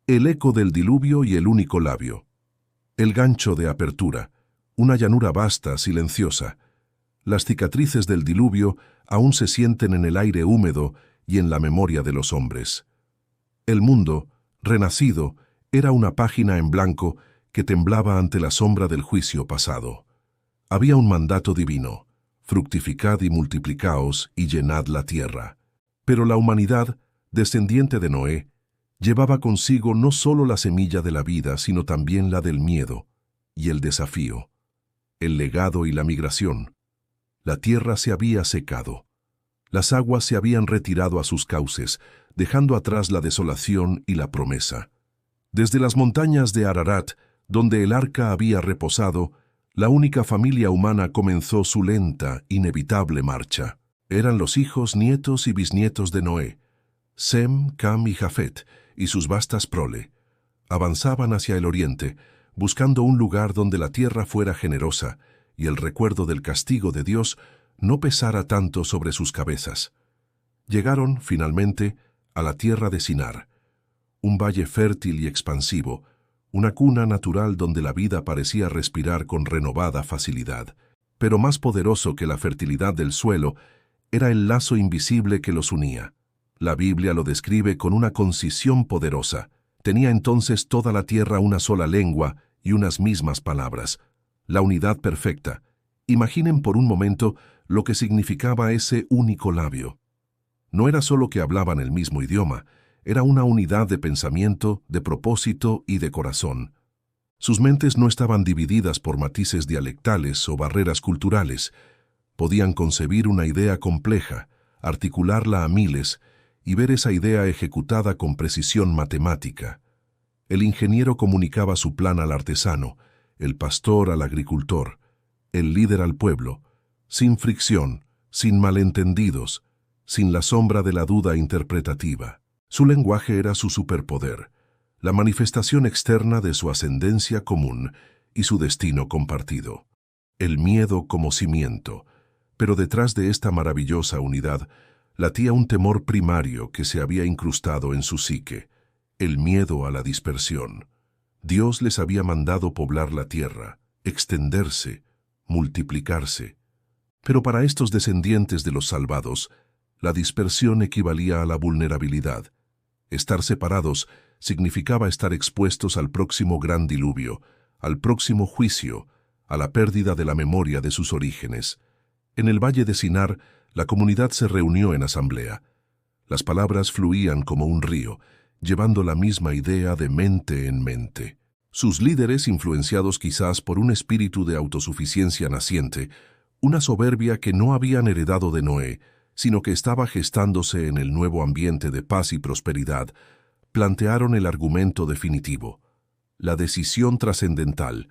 El eco del diluvio y el único labio. El gancho de apertura. Una llanura vasta, silenciosa. Las cicatrices del diluvio aún se sienten en el aire húmedo y en la memoria de los hombres. El mundo, renacido, era una página en blanco que temblaba ante la sombra del juicio pasado. Había un mandato divino: fructificad y multiplicaos y llenad la tierra. Pero la humanidad, descendiente de Noé, llevaba consigo no solo la semilla de la vida, sino también la del miedo y el desafío, el legado y la migración. La tierra se había secado. Las aguas se habían retirado a sus cauces, dejando atrás la desolación y la promesa. Desde las montañas de Ararat, donde el arca había reposado, la única familia humana comenzó su lenta, inevitable marcha. Eran los hijos, nietos y bisnietos de Noé, Sem, Cam y Jafet, y sus vastas prole. Avanzaban hacia el oriente, buscando un lugar donde la tierra fuera generosa y el recuerdo del castigo de Dios no pesara tanto sobre sus cabezas. Llegaron, finalmente, a la tierra de Sinar, un valle fértil y expansivo, una cuna natural donde la vida parecía respirar con renovada facilidad. Pero más poderoso que la fertilidad del suelo era el lazo invisible que los unía. La Biblia lo describe con una concisión poderosa. Tenía entonces toda la tierra una sola lengua y unas mismas palabras. La unidad perfecta. Imaginen por un momento lo que significaba ese único labio. No era solo que hablaban el mismo idioma, era una unidad de pensamiento, de propósito y de corazón. Sus mentes no estaban divididas por matices dialectales o barreras culturales. Podían concebir una idea compleja, articularla a miles y ver esa idea ejecutada con precisión matemática. El ingeniero comunicaba su plan al artesano, el pastor al agricultor, el líder al pueblo, sin fricción, sin malentendidos, sin la sombra de la duda interpretativa. Su lenguaje era su superpoder, la manifestación externa de su ascendencia común y su destino compartido. El miedo como cimiento, pero detrás de esta maravillosa unidad latía un temor primario que se había incrustado en su psique, el miedo a la dispersión. Dios les había mandado poblar la tierra, extenderse, multiplicarse. Pero para estos descendientes de los salvados, la dispersión equivalía a la vulnerabilidad. Estar separados significaba estar expuestos al próximo gran diluvio, al próximo juicio, a la pérdida de la memoria de sus orígenes. En el valle de Sinar, la comunidad se reunió en asamblea. Las palabras fluían como un río, llevando la misma idea de mente en mente. Sus líderes, influenciados quizás por un espíritu de autosuficiencia naciente, una soberbia que no habían heredado de Noé, sino que estaba gestándose en el nuevo ambiente de paz y prosperidad, plantearon el argumento definitivo, la decisión trascendental.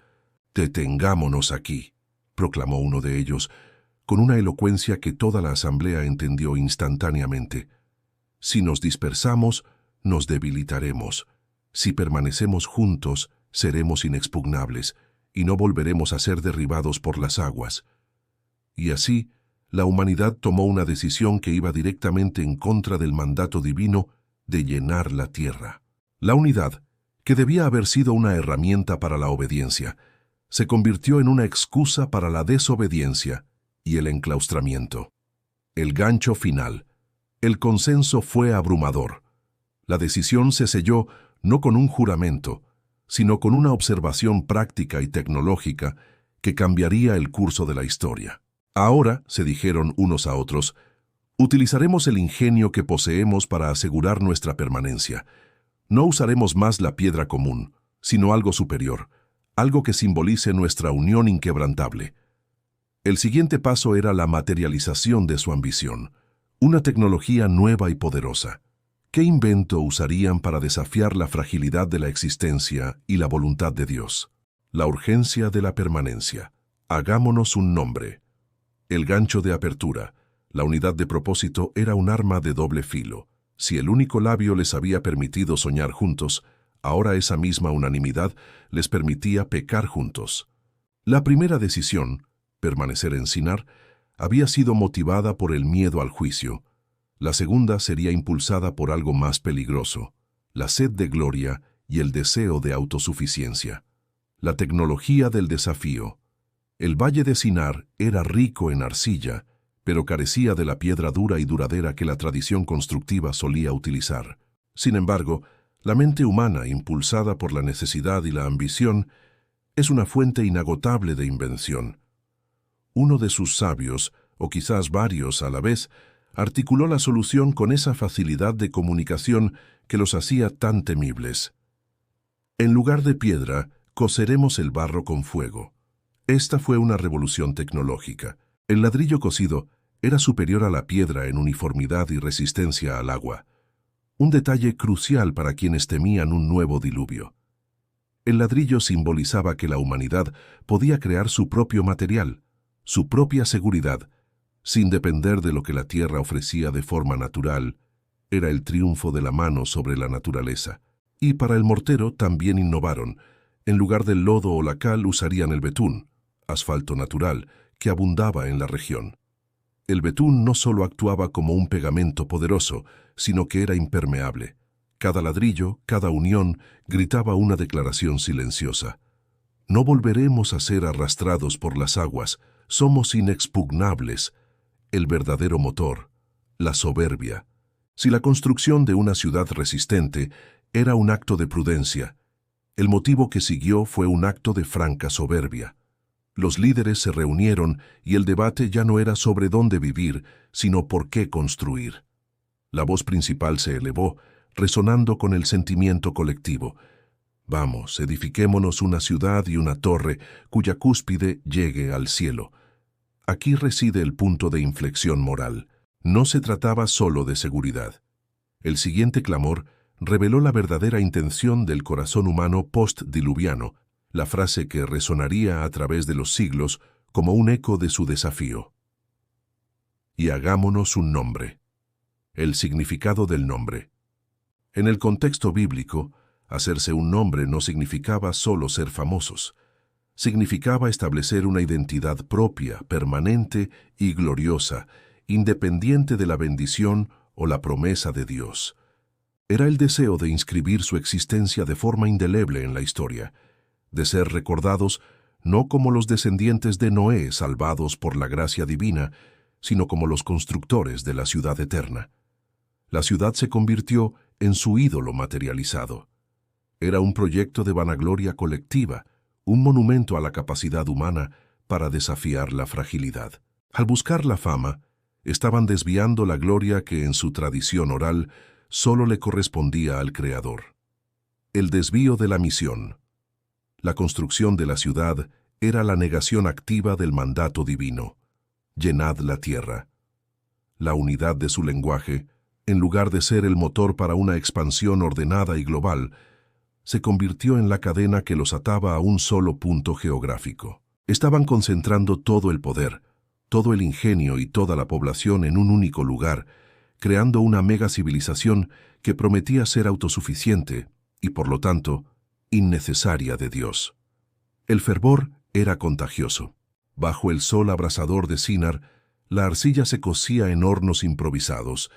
«Detengámonos aquí», proclamó uno de ellos, con una elocuencia que toda la asamblea entendió instantáneamente. «Si nos dispersamos, nos debilitaremos. Si permanecemos juntos, seremos inexpugnables, y no volveremos a ser derribados por las aguas». Y así, la humanidad tomó una decisión que iba directamente en contra del mandato divino de llenar la tierra. La unidad, que debía haber sido una herramienta para la obediencia, se convirtió en una excusa para la desobediencia y el enclaustramiento. El gancho final. El consenso fue abrumador. La decisión se selló no con un juramento, sino con una observación práctica y tecnológica que cambiaría el curso de la historia. Ahora, se dijeron unos a otros, utilizaremos el ingenio que poseemos para asegurar nuestra permanencia. No usaremos más la piedra común, sino algo superior, algo que simbolice nuestra unión inquebrantable. El siguiente paso era la materialización de su ambición, una tecnología nueva y poderosa. ¿Qué invento usarían para desafiar la fragilidad de la existencia y la voluntad de Dios? La urgencia de la permanencia. Hagámonos un nombre. El gancho de apertura, la unidad de propósito, era un arma de doble filo. Si el único labio les había permitido soñar juntos, ahora esa misma unanimidad les permitía pecar juntos. La primera decisión, permanecer en Sinar, había sido motivada por el miedo al juicio. La segunda sería impulsada por algo más peligroso, la sed de gloria y el deseo de autosuficiencia. La tecnología del desafío. El valle de Sinar era rico en arcilla, pero carecía de la piedra dura y duradera que la tradición constructiva solía utilizar. Sin embargo, la mente humana, impulsada por la necesidad y la ambición, es una fuente inagotable de invención. Uno de sus sabios, o quizás varios a la vez, articuló la solución con esa facilidad de comunicación que los hacía tan temibles. En lugar de piedra, coceremos el barro con fuego. Esta fue una revolución tecnológica. El ladrillo cocido era superior a la piedra en uniformidad y resistencia al agua, un detalle crucial para quienes temían un nuevo diluvio. El ladrillo simbolizaba que la humanidad podía crear su propio material, su propia seguridad, sin depender de lo que la tierra ofrecía de forma natural. Era el triunfo de la mano sobre la naturaleza. Y para el mortero también innovaron. En lugar del lodo o la cal usarían el betún, asfalto natural, que abundaba en la región. El betún no solo actuaba como un pegamento poderoso, sino que era impermeable. Cada ladrillo, cada unión, gritaba una declaración silenciosa. No volveremos a ser arrastrados por las aguas, somos inexpugnables. El verdadero motor, la soberbia. Si la construcción de una ciudad resistente era un acto de prudencia, el motivo que siguió fue un acto de franca soberbia. Los líderes se reunieron y el debate ya no era sobre dónde vivir, sino por qué construir. La voz principal se elevó, resonando con el sentimiento colectivo. Vamos, edifiquémonos una ciudad y una torre cuya cúspide llegue al cielo. Aquí reside el punto de inflexión moral. No se trataba solo de seguridad. El siguiente clamor reveló la verdadera intención del corazón humano postdiluviano, la frase que resonaría a través de los siglos como un eco de su desafío. Y hagámonos un nombre. El significado del nombre. En el contexto bíblico, hacerse un nombre no significaba solo ser famosos. Significaba establecer una identidad propia, permanente y gloriosa, independiente de la bendición o la promesa de Dios. Era el deseo de inscribir su existencia de forma indeleble en la historia, de ser recordados no como los descendientes de Noé salvados por la gracia divina, sino como los constructores de la ciudad eterna. La ciudad se convirtió en su ídolo materializado. Era un proyecto de vanagloria colectiva, un monumento a la capacidad humana para desafiar la fragilidad. Al buscar la fama, estaban desviando la gloria que en su tradición oral solo le correspondía al Creador. El desvío de la misión. La construcción de la ciudad era la negación activa del mandato divino. Llenad la tierra. La unidad de su lenguaje, en lugar de ser el motor para una expansión ordenada y global, se convirtió en la cadena que los ataba a un solo punto geográfico. Estaban concentrando todo el poder, todo el ingenio y toda la población en un único lugar, creando una mega civilización que prometía ser autosuficiente y, por lo tanto, innecesaria de Dios. El fervor era contagioso. Bajo el sol abrasador de Sinar, la arcilla se cocía en hornos improvisados,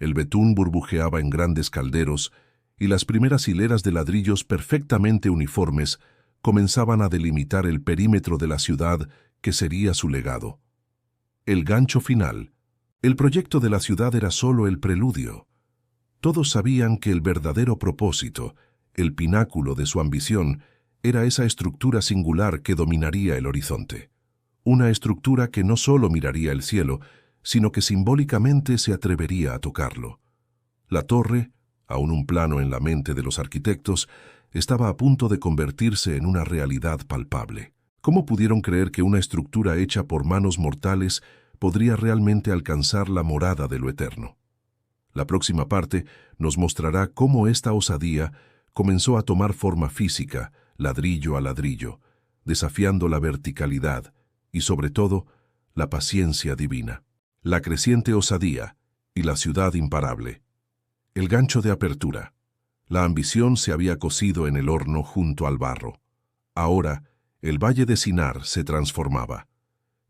el betún burbujeaba en grandes calderos y las primeras hileras de ladrillos perfectamente uniformes comenzaban a delimitar el perímetro de la ciudad que sería su legado. El gancho final. El proyecto de la ciudad era solo el preludio. Todos sabían que el verdadero propósito, el pináculo de su ambición, era esa estructura singular que dominaría el horizonte. Una estructura que no solo miraría el cielo, sino que simbólicamente se atrevería a tocarlo. La torre, aún un plano en la mente de los arquitectos, estaba a punto de convertirse en una realidad palpable. ¿Cómo pudieron creer que una estructura hecha por manos mortales podría realmente alcanzar la morada de lo eterno? La próxima parte nos mostrará cómo esta osadía comenzó a tomar forma física, ladrillo a ladrillo, desafiando la verticalidad y, sobre todo, la paciencia divina. La creciente osadía y la ciudad imparable. El gancho de apertura. La ambición se había cocido en el horno junto al barro. Ahora, el valle de Sinar se transformaba.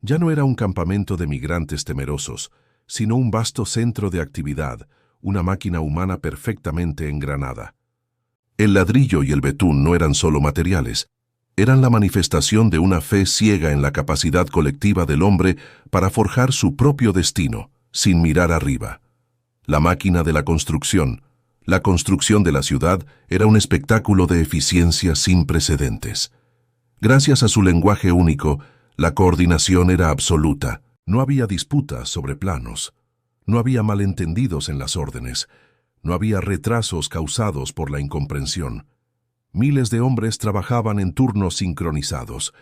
Ya no era un campamento de migrantes temerosos, sino un vasto centro de actividad, una máquina humana perfectamente engranada. El ladrillo y el betún no eran solo materiales, eran la manifestación de una fe ciega en la capacidad colectiva del hombre para forjar su propio destino, sin mirar arriba. La máquina de la construcción de la ciudad, era un espectáculo de eficiencia sin precedentes. Gracias a su lenguaje único, la coordinación era absoluta. No había disputas sobre planos, no había malentendidos en las órdenes, no había retrasos causados por la incomprensión. Miles de hombres trabajaban en turnos sincronizados.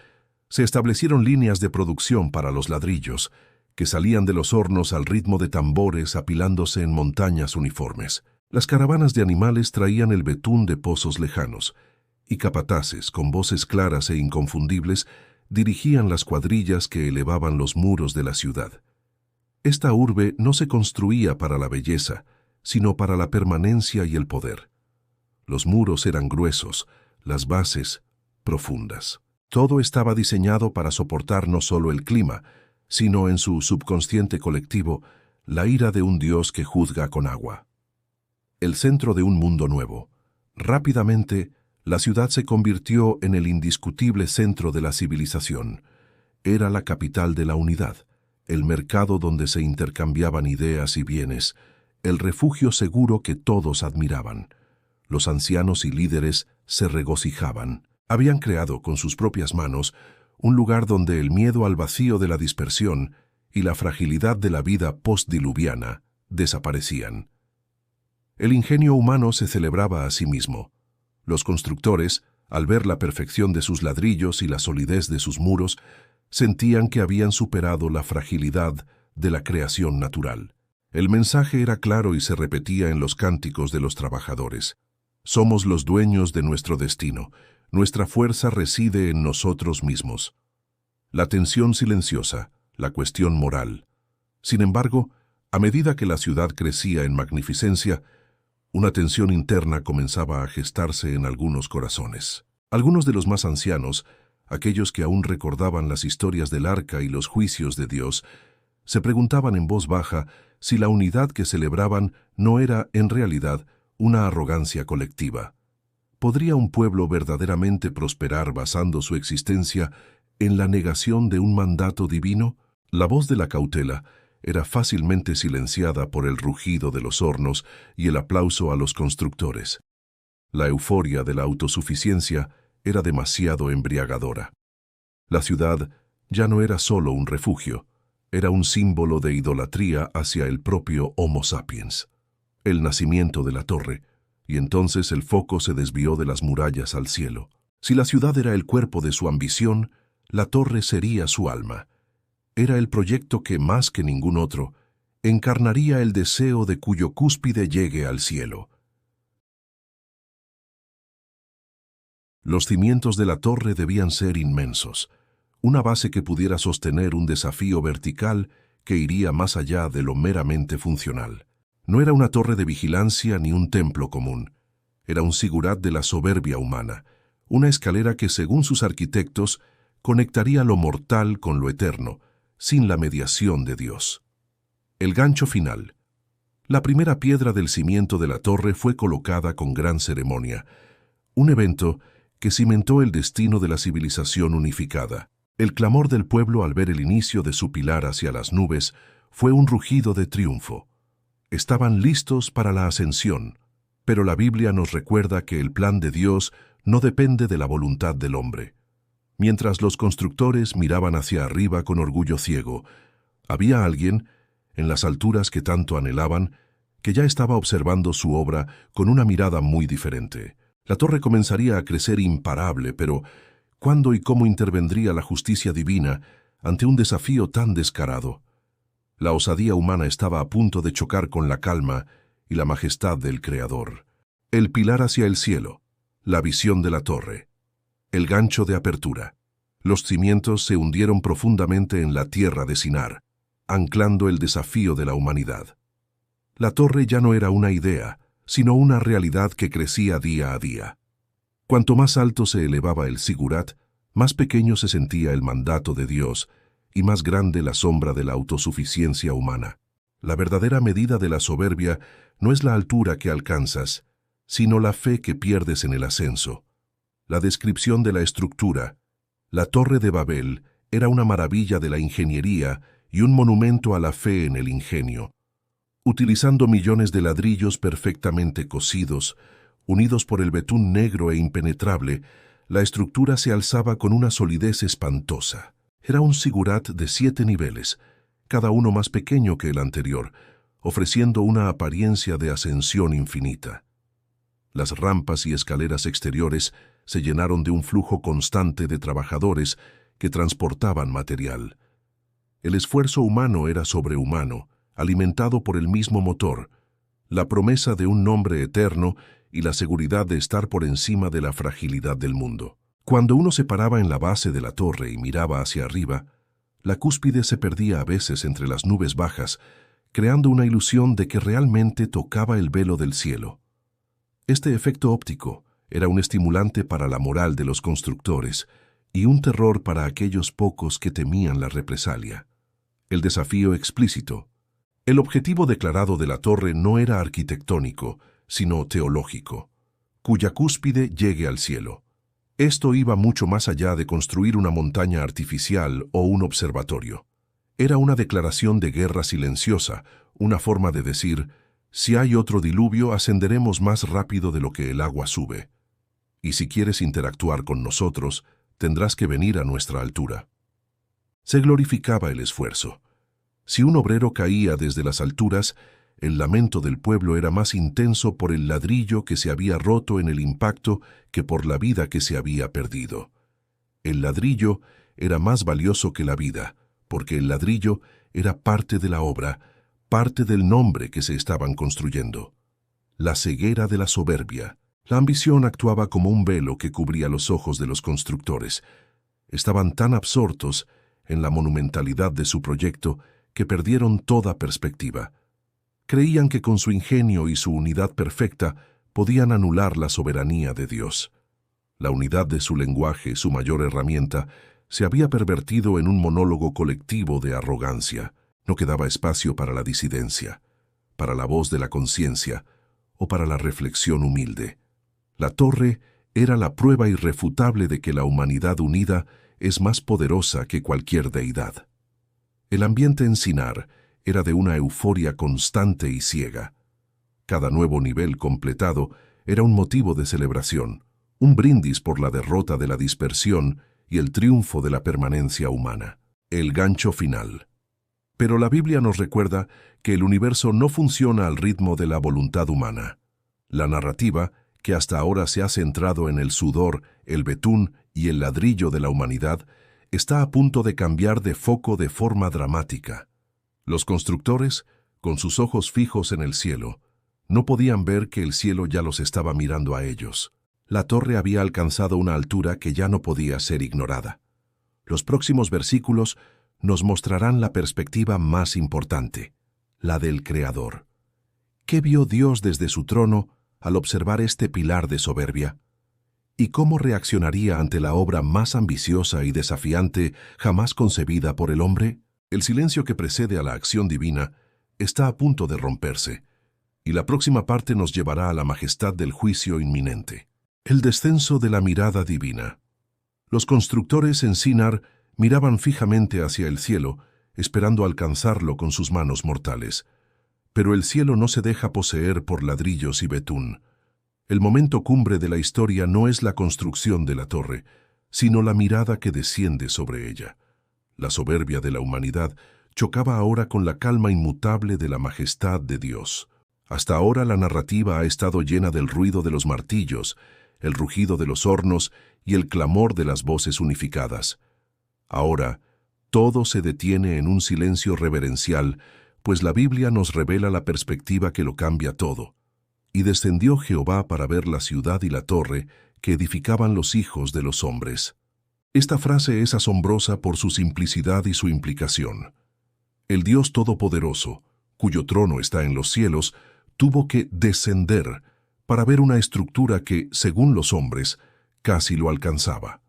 Se establecieron líneas de producción para los ladrillos, que salían de los hornos al ritmo de tambores apilándose en montañas uniformes. Las caravanas de animales traían el betún de pozos lejanos, y capataces, con voces claras e inconfundibles, dirigían las cuadrillas que elevaban los muros de la ciudad. Esta urbe no se construía para la belleza, sino para la permanencia y el poder. Los muros eran gruesos, las bases profundas. Todo estaba diseñado para soportar no solo el clima, sino en su subconsciente colectivo, la ira de un Dios que juzga con agua. El centro de un mundo nuevo. Rápidamente, la ciudad se convirtió en el indiscutible centro de la civilización. Era la capital de la unidad, el mercado donde se intercambiaban ideas y bienes, el refugio seguro que todos admiraban. Los ancianos y líderes se regocijaban. Habían creado con sus propias manos un lugar donde el miedo al vacío de la dispersión y la fragilidad de la vida postdiluviana desaparecían. El ingenio humano se celebraba a sí mismo. Los constructores, al ver la perfección de sus ladrillos y la solidez de sus muros, sentían que habían superado la fragilidad de la creación natural. El mensaje era claro y se repetía en los cánticos de los trabajadores. Somos los dueños de nuestro destino. Nuestra fuerza reside en nosotros mismos. La tensión silenciosa, la cuestión moral. Sin embargo, a medida que la ciudad crecía en magnificencia, una tensión interna comenzaba a gestarse en algunos corazones. Algunos de los más ancianos, aquellos que aún recordaban las historias del arca y los juicios de Dios, se preguntaban en voz baja si la unidad que celebraban no era, en realidad, una arrogancia colectiva. ¿Podría un pueblo verdaderamente prosperar basando su existencia en la negación de un mandato divino? La voz de la cautela era fácilmente silenciada por el rugido de los hornos y el aplauso a los constructores. La euforia de la autosuficiencia era demasiado embriagadora. La ciudad ya no era solo un refugio, era un símbolo de idolatría hacia el propio Homo sapiens. El nacimiento de la torre, y entonces el foco se desvió de las murallas al cielo. Si la ciudad era el cuerpo de su ambición, la torre sería su alma. Era el proyecto que, más que ningún otro, encarnaría el deseo de cuyo cúspide llegue al cielo. Los cimientos de la torre debían ser inmensos, una base que pudiera sostener un desafío vertical que iría más allá de lo meramente funcional. No era una torre de vigilancia ni un templo común. Era un sigurat de la soberbia humana, una escalera que, según sus arquitectos, conectaría lo mortal con lo eterno, sin la mediación de Dios. El gancho final. La primera piedra del cimiento de la torre fue colocada con gran ceremonia, un evento que cimentó el destino de la civilización unificada. El clamor del pueblo al ver el inicio de su pilar hacia las nubes fue un rugido de triunfo. Estaban listos para la ascensión, pero la Biblia nos recuerda que el plan de Dios no depende de la voluntad del hombre. Mientras los constructores miraban hacia arriba con orgullo ciego, había alguien, en las alturas que tanto anhelaban, que ya estaba observando su obra con una mirada muy diferente. La torre comenzaría a crecer imparable, pero ¿cuándo y cómo intervendría la justicia divina ante un desafío tan descarado? La osadía humana estaba a punto de chocar con la calma y la majestad del Creador. El pilar hacia el cielo, la visión de la torre, el gancho de apertura. Los cimientos se hundieron profundamente en la tierra de Sinar, anclando el desafío de la humanidad. La torre ya no era una idea, sino una realidad que crecía día a día. Cuanto más alto se elevaba el sigurat, más pequeño se sentía el mandato de Dios y más grande la sombra de la autosuficiencia humana. La verdadera medida de la soberbia no es la altura que alcanzas, sino la fe que pierdes en el ascenso. La descripción de la estructura. La Torre de Babel era una maravilla de la ingeniería y un monumento a la fe en el ingenio. Utilizando millones de ladrillos perfectamente cosidos, unidos por el betún negro e impenetrable, la estructura se alzaba con una solidez espantosa. Era un zigurat de 7 niveles, cada uno más pequeño que el anterior, ofreciendo una apariencia de ascensión infinita. Las rampas y escaleras exteriores se llenaron de un flujo constante de trabajadores que transportaban material. El esfuerzo humano era sobrehumano, alimentado por el mismo motor, la promesa de un nombre eterno y la seguridad de estar por encima de la fragilidad del mundo. Cuando uno se paraba en la base de la torre y miraba hacia arriba, la cúspide se perdía a veces entre las nubes bajas, creando una ilusión de que realmente tocaba el velo del cielo. Este efecto óptico era un estimulante para la moral de los constructores y un terror para aquellos pocos que temían la represalia. El desafío explícito. El objetivo declarado de la torre no era arquitectónico, sino teológico, cuya cúspide llegue al cielo. Esto iba mucho más allá de construir una montaña artificial o un observatorio. Era una declaración de guerra silenciosa, una forma de decir, si hay otro diluvio, ascenderemos más rápido de lo que el agua sube. Y si quieres interactuar con nosotros, tendrás que venir a nuestra altura. Se glorificaba el esfuerzo. Si un obrero caía desde las alturas, el lamento del pueblo era más intenso por el ladrillo que se había roto en el impacto que por la vida que se había perdido. El ladrillo era más valioso que la vida, porque el ladrillo era parte de la obra, parte del nombre que se estaban construyendo. La ceguera de la soberbia. La ambición actuaba como un velo que cubría los ojos de los constructores. Estaban tan absortos en la monumentalidad de su proyecto que perdieron toda perspectiva. Creían que con su ingenio y su unidad perfecta podían anular la soberanía de Dios. La unidad de su lenguaje, su mayor herramienta, se había pervertido en un monólogo colectivo de arrogancia. No quedaba espacio para la disidencia, para la voz de la conciencia o para la reflexión humilde. La torre era la prueba irrefutable de que la humanidad unida es más poderosa que cualquier deidad. El ambiente en Sinar era de una euforia constante y ciega. Cada nuevo nivel completado era un motivo de celebración, un brindis por la derrota de la dispersión y el triunfo de la permanencia humana. El gancho final. Pero la Biblia nos recuerda que el universo no funciona al ritmo de la voluntad humana. La narrativa, que hasta ahora se ha centrado en el sudor, el betún y el ladrillo de la humanidad, está a punto de cambiar de foco de forma dramática. Los constructores, con sus ojos fijos en el cielo, no podían ver que el cielo ya los estaba mirando a ellos. La torre había alcanzado una altura que ya no podía ser ignorada. Los próximos versículos nos mostrarán la perspectiva más importante, la del Creador. ¿Qué vio Dios desde su trono al observar este pilar de soberbia? ¿Y cómo reaccionaría ante la obra más ambiciosa y desafiante jamás concebida por el hombre? El silencio que precede a la acción divina está a punto de romperse, y la próxima parte nos llevará a la majestad del juicio inminente. El descenso de la mirada divina. Los constructores en Sinar miraban fijamente hacia el cielo, esperando alcanzarlo con sus manos mortales. Pero el cielo no se deja poseer por ladrillos y betún. El momento cumbre de la historia no es la construcción de la torre, sino la mirada que desciende sobre ella. La soberbia de la humanidad chocaba ahora con la calma inmutable de la majestad de Dios. Hasta ahora la narrativa ha estado llena del ruido de los martillos, el rugido de los hornos y el clamor de las voces unificadas. Ahora, todo se detiene en un silencio reverencial, pues la Biblia nos revela la perspectiva que lo cambia todo. Y descendió Jehová para ver la ciudad y la torre que edificaban los hijos de los hombres. Esta frase es asombrosa por su simplicidad y su implicación. El Dios Todopoderoso, cuyo trono está en los cielos, tuvo que descender para ver una estructura que, según los hombres, casi lo alcanzaba.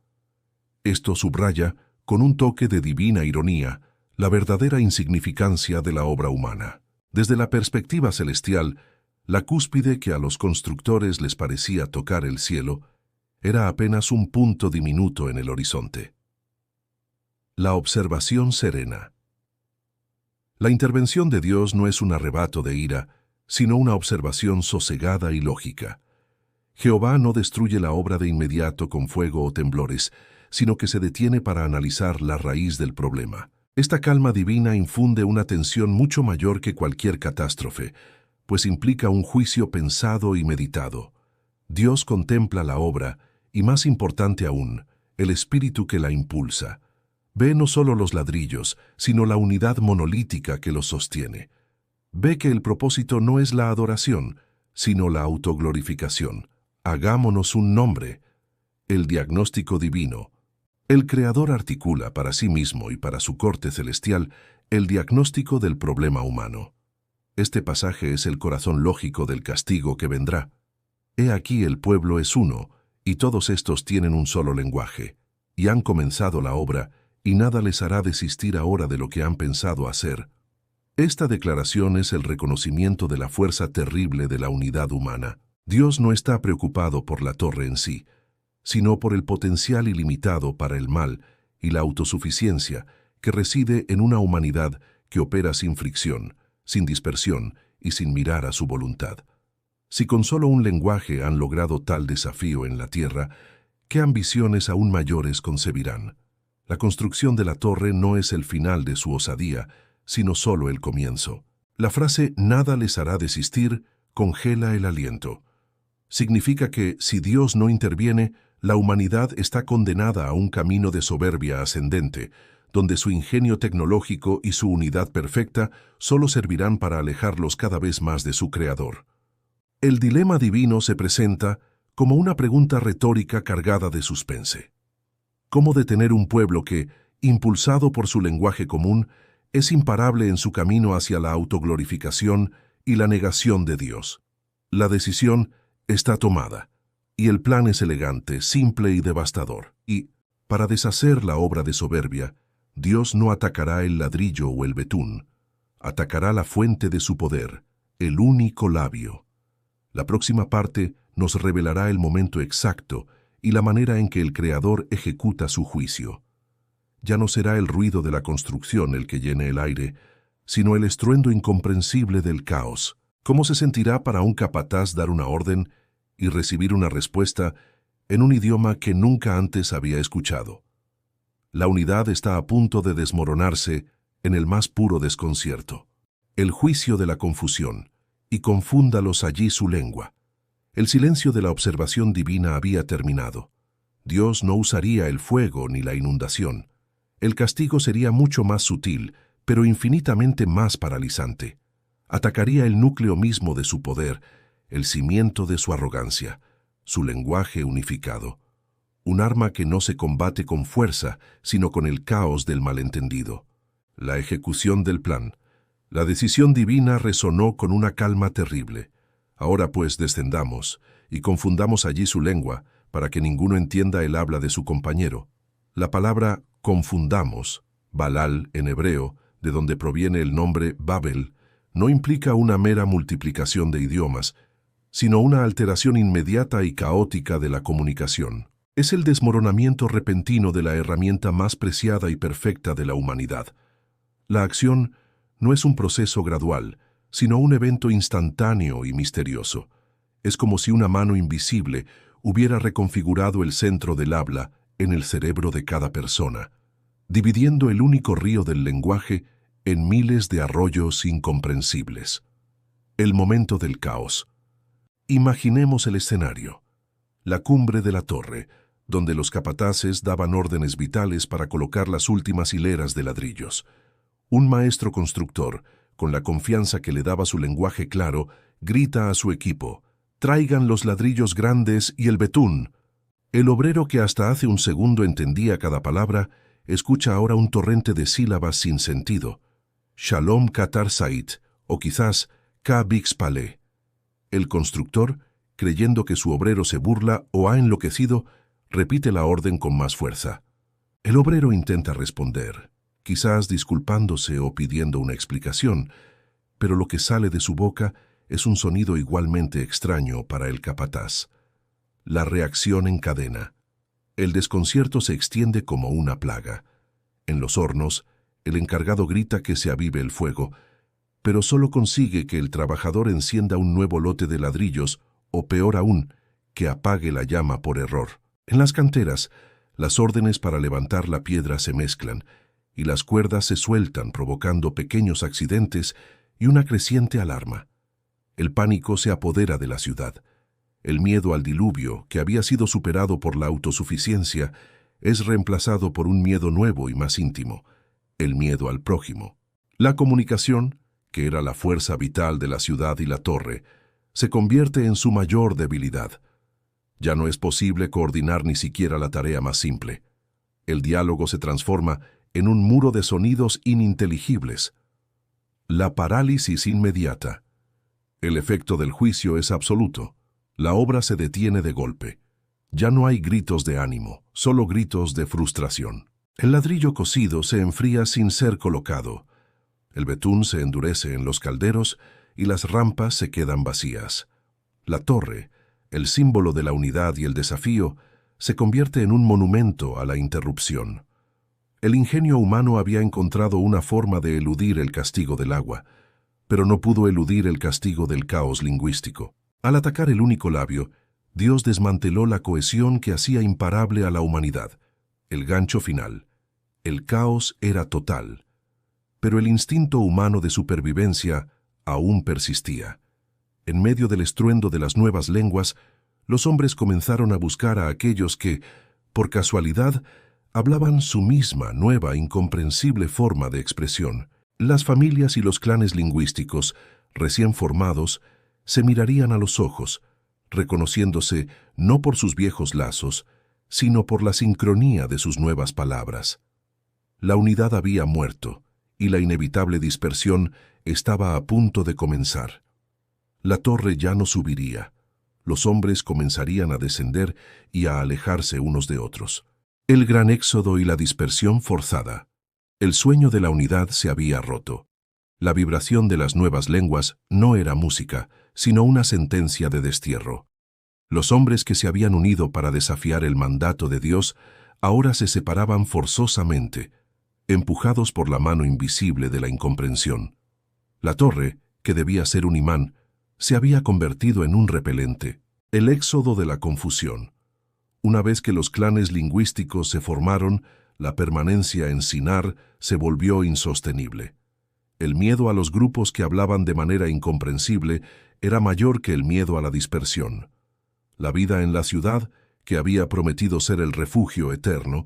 Esto subraya, con un toque de divina ironía, la verdadera insignificancia de la obra humana. Desde la perspectiva celestial, La cúspide que a los constructores les parecía tocar el cielo era apenas un punto diminuto en el horizonte. La observación serena. La intervención de Dios no es un arrebato de ira, sino una observación sosegada y lógica. Jehová no destruye la obra de inmediato con fuego o temblores, sino que se detiene para analizar la raíz del problema. Esta calma divina infunde una tensión mucho mayor que cualquier catástrofe, pues implica un juicio pensado y meditado. Dios contempla la obra, y más importante aún, el espíritu que la impulsa. Ve no solo los ladrillos, sino la unidad monolítica que los sostiene. Ve que el propósito no es la adoración, sino la autoglorificación. Hagámonos un nombre. El diagnóstico divino. El Creador articula para sí mismo y para su corte celestial el diagnóstico del problema humano. Este pasaje es el corazón lógico del castigo que vendrá. He aquí el pueblo es uno, y todos estos tienen un solo lenguaje, y han comenzado la obra, y nada les hará desistir ahora de lo que han pensado hacer. Esta declaración es el reconocimiento de la fuerza terrible de la unidad humana. Dios no está preocupado por la torre en sí, sino por el potencial ilimitado para el mal y la autosuficiencia que reside en una humanidad que opera sin fricción, sin dispersión y sin mirar a su voluntad. Si con solo un lenguaje han logrado tal desafío en la tierra, ¿qué ambiciones aún mayores concebirán? La construcción de la torre no es el final de su osadía, sino solo el comienzo. La frase «nada les hará desistir» congela el aliento. Significa que, si Dios no interviene, la humanidad está condenada a un camino de soberbia ascendente, donde su ingenio tecnológico y su unidad perfecta solo servirán para alejarlos cada vez más de su Creador. El dilema divino se presenta como una pregunta retórica cargada de suspense. ¿Cómo detener un pueblo que, impulsado por su lenguaje común, es imparable en su camino hacia la autoglorificación y la negación de Dios? La decisión está tomada, y el plan es elegante, simple y devastador. Y, para deshacer la obra de soberbia, Dios no atacará el ladrillo o el betún, atacará la fuente de su poder, el único labio. La próxima parte nos revelará el momento exacto y la manera en que el Creador ejecuta su juicio. Ya no será el ruido de la construcción el que llene el aire, sino el estruendo incomprensible del caos. ¿Cómo se sentirá para un capataz dar una orden y recibir una respuesta en un idioma que nunca antes había escuchado? La unidad está a punto de desmoronarse en el más puro desconcierto. El juicio de la confusión, y confúndalos allí su lengua. El silencio de la observación divina había terminado. Dios no usaría el fuego ni la inundación. El castigo sería mucho más sutil, pero infinitamente más paralizante. Atacaría el núcleo mismo de su poder, el cimiento de su arrogancia, su lenguaje unificado. Un arma que no se combate con fuerza, sino con el caos del malentendido. La ejecución del plan. La decisión divina resonó con una calma terrible. Ahora pues descendamos y confundamos allí su lengua, para que ninguno entienda el habla de su compañero. La palabra confundamos, Balal en hebreo, de donde proviene el nombre Babel, no implica una mera multiplicación de idiomas, sino una alteración inmediata y caótica de la comunicación. Es el desmoronamiento repentino de la herramienta más preciada y perfecta de la humanidad. La acción no es un proceso gradual, sino un evento instantáneo y misterioso. Es como si una mano invisible hubiera reconfigurado el centro del habla en el cerebro de cada persona, dividiendo el único río del lenguaje en miles de arroyos incomprensibles. El momento del caos. Imaginemos el escenario. La cumbre de la torre, donde los capataces daban órdenes vitales para colocar las últimas hileras de ladrillos. Un maestro constructor, con la confianza que le daba su lenguaje claro, grita a su equipo: «Traigan los ladrillos grandes y el betún». El obrero, que hasta hace un segundo entendía cada palabra, escucha ahora un torrente de sílabas sin sentido. Shalom Qatar Said, o quizás Ka Bix Paleh. El constructor, creyendo que su obrero se burla o ha enloquecido, repite la orden con más fuerza. El obrero intenta responder, quizás disculpándose o pidiendo una explicación, pero lo que sale de su boca es un sonido igualmente extraño para el capataz. La reacción en cadena. El desconcierto se extiende como una plaga. En los hornos, el encargado grita que se avive el fuego, pero solo consigue que el trabajador encienda un nuevo lote de ladrillos, o peor aún, que apague la llama por error. En las canteras, las órdenes para levantar la piedra se mezclan, y las cuerdas se sueltan provocando pequeños accidentes y una creciente alarma. El pánico se apodera de la ciudad. El miedo al diluvio, que había sido superado por la autosuficiencia, es reemplazado por un miedo nuevo y más íntimo, el miedo al prójimo. La comunicación, que era la fuerza vital de la ciudad y la torre, se convierte en su mayor debilidad. Ya no es posible coordinar ni siquiera la tarea más simple. El diálogo se transforma en un muro de sonidos ininteligibles. La parálisis inmediata. El efecto del juicio es absoluto. La obra se detiene de golpe. Ya no hay gritos de ánimo, solo gritos de frustración. El ladrillo cocido se enfría sin ser colocado. El betún se endurece en los calderos y las rampas se quedan vacías. La torre, el símbolo de la unidad y el desafío, se convierte en un monumento a la interrupción. El ingenio humano había encontrado una forma de eludir el castigo del agua, pero no pudo eludir el castigo del caos lingüístico. Al atacar el único labio, Dios desmanteló la cohesión que hacía imparable a la humanidad. El gancho final. El caos era total, pero el instinto humano de supervivencia aún persistía. En medio del estruendo de las nuevas lenguas, los hombres comenzaron a buscar a aquellos que, por casualidad, hablaban su misma, nueva, incomprensible forma de expresión. Las familias y los clanes lingüísticos, recién formados, se mirarían a los ojos, reconociéndose no por sus viejos lazos, sino por la sincronía de sus nuevas palabras. La unidad había muerto, y la inevitable dispersión estaba a punto de comenzar. La torre ya no subiría. Los hombres comenzarían a descender y a alejarse unos de otros. El gran éxodo y la dispersión forzada. El sueño de la unidad se había roto. La vibración de las nuevas lenguas no era música, sino una sentencia de destierro. Los hombres que se habían unido para desafiar el mandato de Dios ahora se separaban forzosamente, empujados por la mano invisible de la incomprensión. La torre, que debía ser un imán, se había convertido en un repelente. El éxodo de la confusión. Una vez que los clanes lingüísticos se formaron, la permanencia en Sinar se volvió insostenible. El miedo a los grupos que hablaban de manera incomprensible era mayor que el miedo a la dispersión. La vida en la ciudad, que había prometido ser el refugio eterno,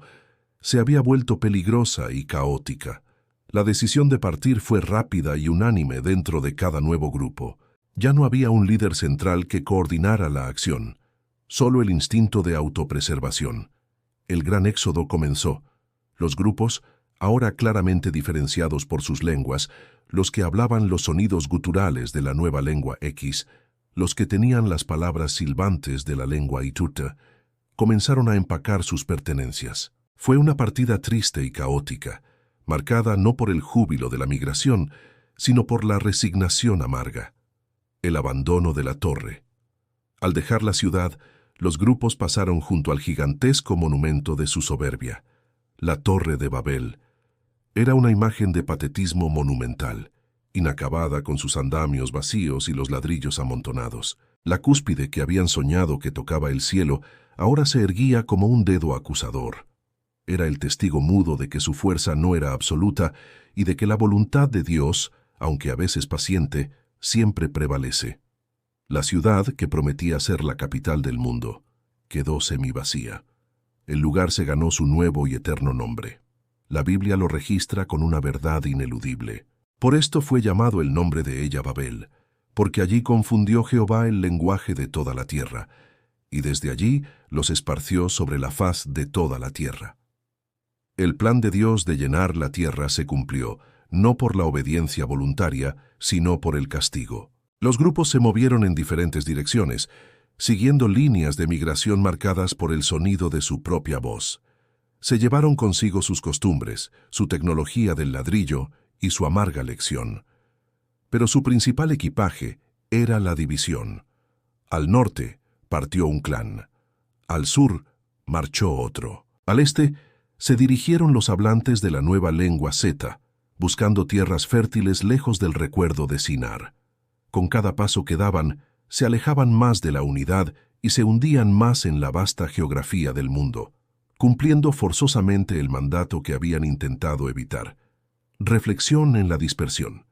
se había vuelto peligrosa y caótica. La decisión de partir fue rápida y unánime dentro de cada nuevo grupo. Ya no había un líder central que coordinara la acción, solo el instinto de autopreservación. El gran éxodo comenzó. Los grupos, ahora claramente diferenciados por sus lenguas, los que hablaban los sonidos guturales de la nueva lengua X, los que tenían las palabras silbantes de la lengua Ituta, comenzaron a empacar sus pertenencias. Fue una partida triste y caótica, marcada no por el júbilo de la migración, sino por la resignación amarga. El abandono de la torre. Al dejar la ciudad, los grupos pasaron junto al gigantesco monumento de su soberbia. La Torre de Babel. Era una imagen de patetismo monumental, inacabada con sus andamios vacíos y los ladrillos amontonados. La cúspide que habían soñado que tocaba el cielo ahora se erguía como un dedo acusador. Era el testigo mudo de que su fuerza no era absoluta y de que la voluntad de Dios, aunque a veces paciente, siempre prevalece. La ciudad, que prometía ser la capital del mundo, quedó semivacía. El lugar se ganó su nuevo y eterno nombre. La Biblia lo registra con una verdad ineludible. Por esto fue llamado el nombre de ella Babel, porque allí confundió Jehová el lenguaje de toda la tierra, y desde allí los esparció sobre la faz de toda la tierra. El plan de Dios de llenar la tierra se cumplió, no por la obediencia voluntaria, sino por el castigo. Los grupos se movieron en diferentes direcciones, siguiendo líneas de migración marcadas por el sonido de su propia voz. Se llevaron consigo sus costumbres, su tecnología del ladrillo y su amarga lección. Pero su principal equipaje, era la división. Al norte partió un clan. Al sur marchó otro. Al este se dirigieron los hablantes de la nueva lengua Seta, buscando tierras fértiles lejos del recuerdo de Sinar. Con cada paso que daban, se alejaban más de la unidad y se hundían más en la vasta geografía del mundo, cumpliendo forzosamente el mandato que habían intentado evitar. Reflexión en la dispersión.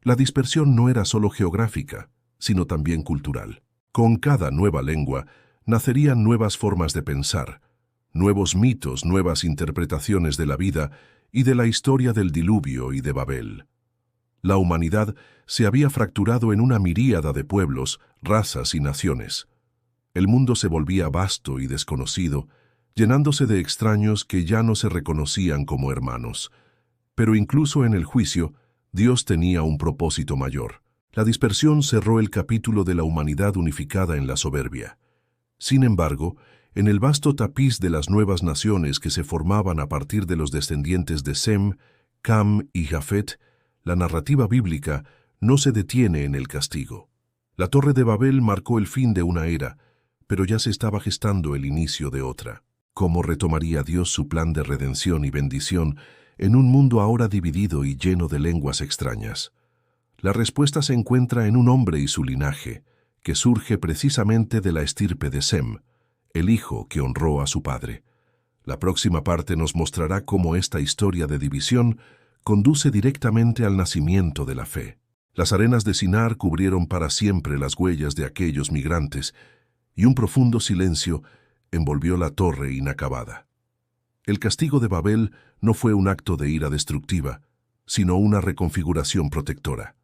La dispersión no era solo geográfica, sino también cultural. Con cada nueva lengua nacerían nuevas formas de pensar, nuevos mitos, nuevas interpretaciones de la vida y de la historia del diluvio y de Babel. La humanidad se había fracturado en una miríada de pueblos, razas y naciones. El mundo se volvía vasto y desconocido, llenándose de extraños que ya no se reconocían como hermanos. Pero incluso en el juicio, Dios tenía un propósito mayor. La dispersión cerró el capítulo de la humanidad unificada en la soberbia. Sin embargo, en el vasto tapiz de las nuevas naciones que se formaban a partir de los descendientes de Sem, Cam y Jafet, la narrativa bíblica no se detiene en el castigo. La Torre de Babel marcó el fin de una era, pero ya se estaba gestando el inicio de otra. ¿Cómo retomaría Dios su plan de redención y bendición en un mundo ahora dividido y lleno de lenguas extrañas? La respuesta se encuentra en un hombre y su linaje, que surge precisamente de la estirpe de Sem, el hijo que honró a su padre. La próxima parte nos mostrará cómo esta historia de división conduce directamente al nacimiento de la fe. Las arenas de Sinar cubrieron para siempre las huellas de aquellos migrantes, y un profundo silencio envolvió la torre inacabada. El castigo de Babel no fue un acto de ira destructiva, sino una reconfiguración protectora.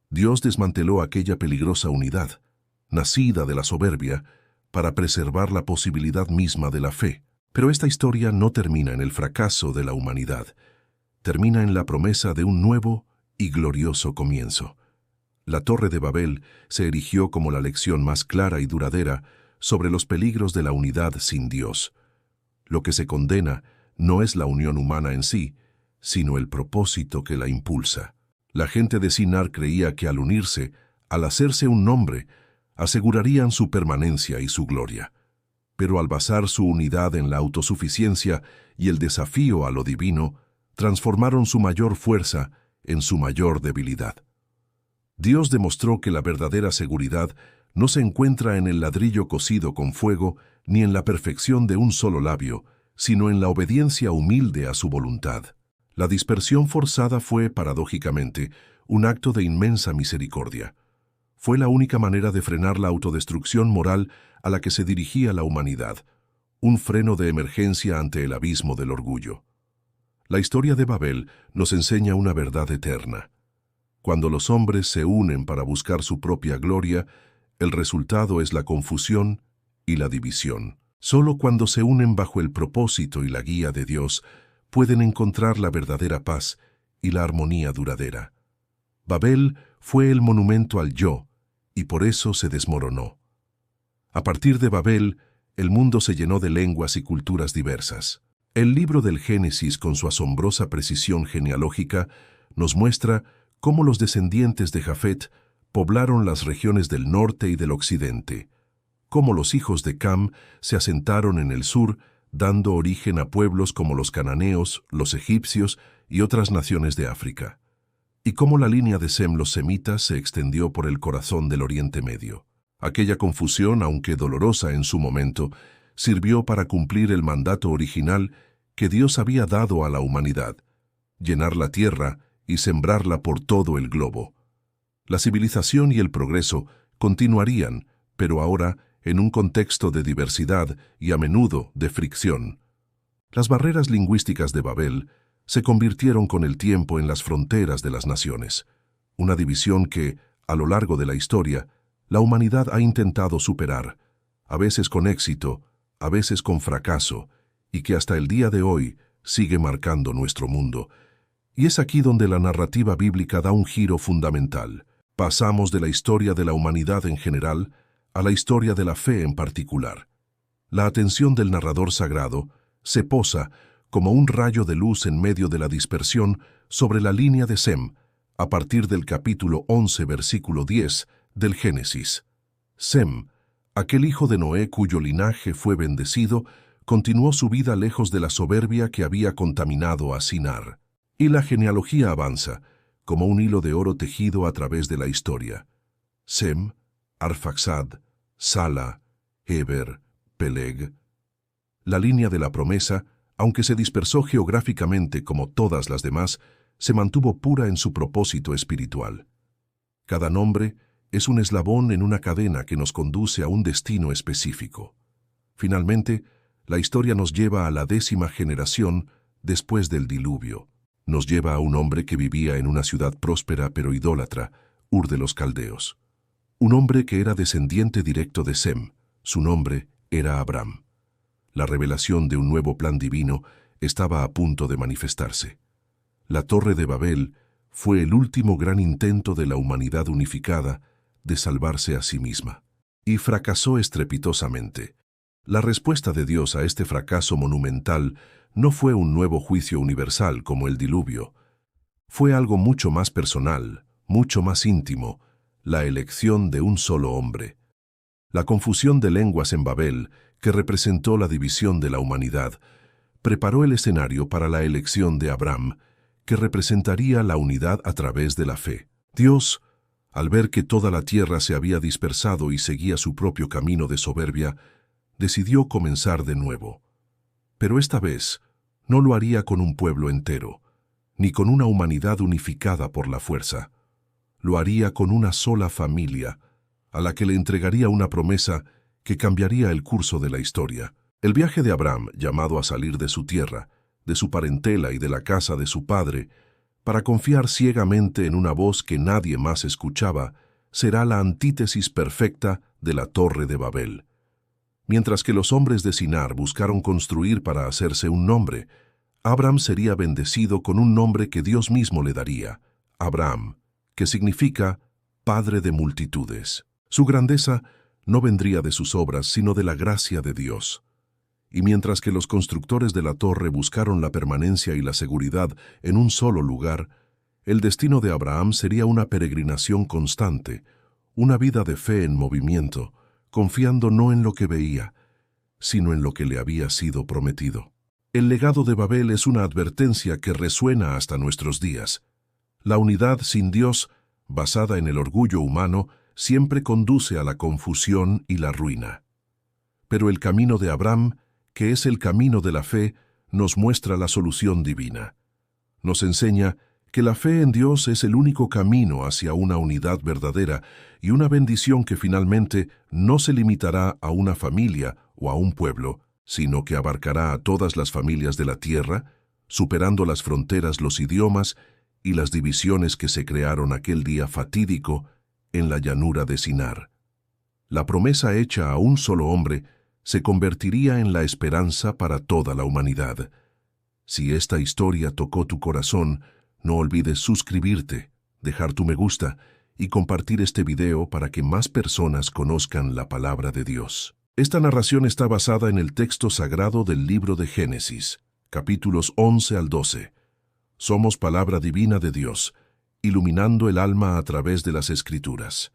Dios desmanteló aquella peligrosa unidad, nacida de la soberbia, para preservar la posibilidad misma de la fe. Pero esta historia no termina en el fracaso de la humanidad, termina en la promesa de un nuevo y glorioso comienzo. La Torre de Babel se erigió como la lección más clara y duradera sobre los peligros de la unidad sin Dios. Lo que se condena no es la unión humana en sí, sino el propósito que la impulsa. La gente de Sinar creía que al unirse, al hacerse un nombre, asegurarían su permanencia y su gloria. Pero al basar su unidad en la autosuficiencia y el desafío a lo divino, transformaron su mayor fuerza en su mayor debilidad. Dios demostró que la verdadera seguridad no se encuentra en el ladrillo cocido con fuego ni en la perfección de un solo labio, sino en la obediencia humilde a su voluntad. La dispersión forzada fue, paradójicamente, un acto de inmensa misericordia. Fue la única manera de frenar la autodestrucción moral a la que se dirigía la humanidad, un freno de emergencia ante el abismo del orgullo. La historia de Babel nos enseña una verdad eterna. Cuando los hombres se unen para buscar su propia gloria, el resultado es la confusión y la división. Solo cuando se unen bajo el propósito y la guía de Dios, pueden encontrar la verdadera paz y la armonía duradera. Babel fue el monumento al yo, y por eso se desmoronó. A partir de Babel, el mundo se llenó de lenguas y culturas diversas. El libro del Génesis, con su asombrosa precisión genealógica, nos muestra cómo los descendientes de Jafet poblaron las regiones del norte y del occidente, cómo los hijos de Cam se asentaron en el sur, dando origen a pueblos como los cananeos, los egipcios y otras naciones de África, y cómo la línea de Sem, los semitas, se extendió por el corazón del Oriente Medio. Aquella confusión, aunque dolorosa en su momento, sirvió para cumplir el mandato original que Dios había dado a la humanidad: llenar la tierra y sembrarla por todo el globo. La civilización y el progreso continuarían, pero ahora en un contexto de diversidad y a menudo de fricción. Las barreras lingüísticas de Babel se convirtieron con el tiempo en las fronteras de las naciones, una división que, a lo largo de la historia, la humanidad ha intentado superar, a veces con éxito, a veces con fracaso, y que hasta el día de hoy sigue marcando nuestro mundo. Y es aquí donde la narrativa bíblica da un giro fundamental. Pasamos de la historia de la humanidad en general a la historia de la fe en particular. La atención del narrador sagrado se posa como un rayo de luz en medio de la dispersión sobre la línea de Sem, a partir del capítulo 11, versículo 10 Del Génesis. Sem, aquel hijo de Noé cuyo linaje fue bendecido, continuó su vida lejos de la soberbia que había contaminado a Sinar. Y la genealogía avanza, como un hilo de oro tejido a través de la historia. Sem, Arfaxad, Sala, Heber, Peleg. La línea de la promesa, aunque se dispersó geográficamente como todas las demás, se mantuvo pura en su propósito espiritual. Cada nombre es un eslabón en una cadena que nos conduce a un destino específico. Finalmente, la historia nos lleva a la 10ª generación después del diluvio. Nos lleva a un hombre que vivía en una ciudad próspera pero idólatra, Ur de los Caldeos. Un hombre que era descendiente directo de Sem. Su nombre era Abram. La revelación de un nuevo plan divino estaba a punto de manifestarse. La Torre de Babel fue el último gran intento de la humanidad unificada de salvarse a sí misma. Y fracasó estrepitosamente. La respuesta de Dios a este fracaso monumental no fue un nuevo juicio universal como el diluvio. Fue algo mucho más personal, mucho más íntimo, la elección de un solo hombre. La confusión de lenguas en Babel, que representó la división de la humanidad, preparó el escenario para la elección de Abram, que representaría la unidad a través de la fe. Dios, al ver que toda la tierra se había dispersado y seguía su propio camino de soberbia, decidió comenzar de nuevo. Pero esta vez no lo haría con un pueblo entero, ni con una humanidad unificada por la fuerza. Lo haría con una sola familia, a la que le entregaría una promesa que cambiaría el curso de la historia. El viaje de Abram, llamado a salir de su tierra, de su parentela y de la casa de su padre, para confiar ciegamente en una voz que nadie más escuchaba, será la antítesis perfecta de la Torre de Babel. Mientras que los hombres de Sinar buscaron construir para hacerse un nombre, Abram sería bendecido con un nombre que Dios mismo le daría, Abraham, que significa Padre de multitudes. Su grandeza no vendría de sus obras, sino de la gracia de Dios. Y mientras que los constructores de la torre buscaron la permanencia y la seguridad en un solo lugar, el destino de Abraham sería una peregrinación constante, una vida de fe en movimiento, confiando no en lo que veía, sino en lo que le había sido prometido. El legado de Babel es una advertencia que resuena hasta nuestros días. La unidad sin Dios, basada en el orgullo humano, siempre conduce a la confusión y la ruina. Pero el camino de Abram, que es el camino de la fe, nos muestra la solución divina. Nos enseña que la fe en Dios es el único camino hacia una unidad verdadera y una bendición que finalmente no se limitará a una familia o a un pueblo, sino que abarcará a todas las familias de la tierra, superando las fronteras, los idiomas y las divisiones que se crearon aquel día fatídico en la llanura de Sinar. La promesa hecha a un solo hombre se convertiría en la esperanza para toda la humanidad. Si esta historia tocó tu corazón, no olvides suscribirte, dejar tu me gusta y compartir este video para que más personas conozcan la palabra de Dios. Esta narración está basada en el texto sagrado del libro de Génesis, capítulos 11 al 12. Somos palabra divina de Dios, iluminando el alma a través de las Escrituras.